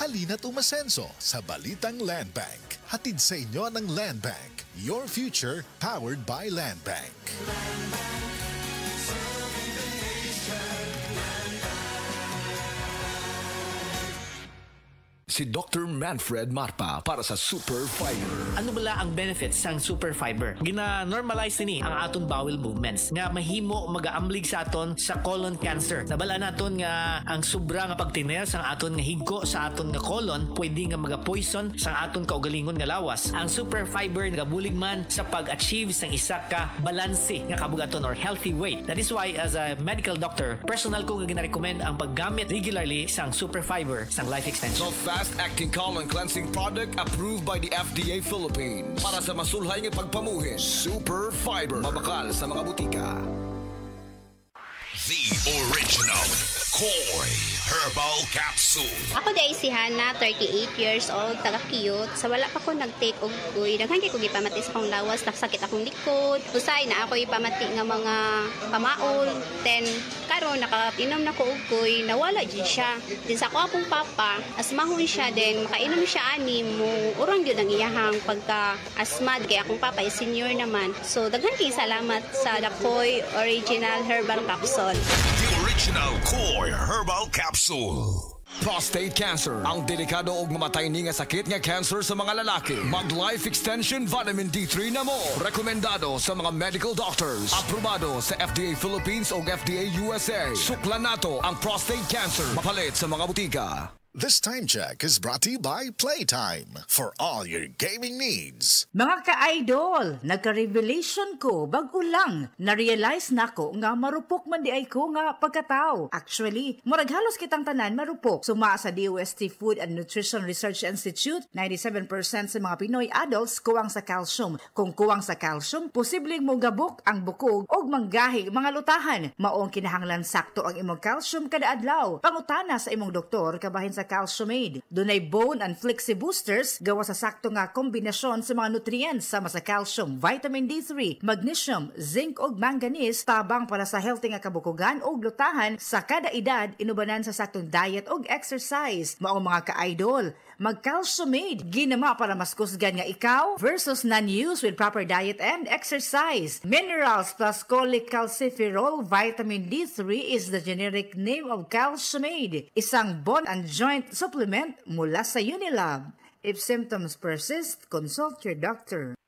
Halina't umasenso sa Balitang Land Bank. Hatid sa inyo ng Land Bank. Your future powered by Land Bank. Si Dr. Manfred Marpa para sa Super Fiber. Ano bala ang benefits sang Super Fiber? Gina-normalize ni ang aton bowel movements nga mahimo magaamlig sa aton sa colon cancer. Nabala naton nga ang sobra nga pagtiner sang aton nga higko sa aton nga colon pwede nga maga-poison sang aton kaugalingon nga lawas. Ang Super Fiber nagabulig man sa pag-achieve sang isa ka balanse nga kabugaton or healthy weight. That is why as a medical doctor, personal ko nga gina-recommend ang paggamit regularly sang Super Fiber sang life extension. Fast-acting colon cleansing product approved by the FDA Philippines. Para sa masulhay ng pagpamuhin, Super Fiber. Mabakal sa mga butika. The original Koi Herbal Capsule. Ako day si Hannah, 38 years old, taga-cute. Sa wala pa ko nag-take og kuy. Daghan kay ko gipamati sa akong lawas, nagsakit akong likod. Usay na ako ipamati nga mga pamaol. Then karon nakainom na ko og kuy, nawala jud siya. Din sa ako akong papa, asmahon siya din, makainom siya ani mo. Urang gyud ang iyahang pagka-asma kay akong papa is senior naman. So daghan kay salamat sa The Koi Original Herbal Capsule. The original Koi Herbal Capsule. Prostate cancer, ang delikado ug mamatay ni nga sakit nga cancer sa mga lalaki. Mag-Life Extension Vitamin D3 na mo. Rekomendado sa mga medical doctors. Aprobado sa FDA Philippines o FDA USA. Suklan nato ang prostate cancer. Mapalit sa mga butika. This time check is brought to you by Playtime for all your gaming needs. Mga ka-idol, nagka-revelation ko bago lang. Na-realize na ko nga marupok man di ay ko nga pagkatao. Actually, murag halos kitang tanan marupok. Suma sa DOST Food and Nutrition Research Institute, 97% sa mga Pinoy adults kuwang sa calcium. Kung kuwang sa calcium, posibleng mo gabok ang bukog o manggahi mga lutahan. Maong kinahanglan sakto ang imong calcium kada adlaw. Pangutana sa imong doktor kabahin sa Calcium-Aid. Dunay bone and flexi boosters gawa sa sakto nga kombinasyon sa mga nutrients sama sa calcium, vitamin D3, magnesium, zinc ug manganese tabang para sa healthy nga kabukugan ug lutahan sa kada edad inubanan sa saktong diet ug exercise. Maong mga ka-idol, mag-Calcium-Aid ginama para mas kusgan nga ikaw versus non-use with proper diet and exercise. Minerals plus cholecalciferol vitamin D3 is the generic name of Calcium-Aid. Isang bone and joint supplement mula sa Unilab. If symptoms persist, consult your doctor.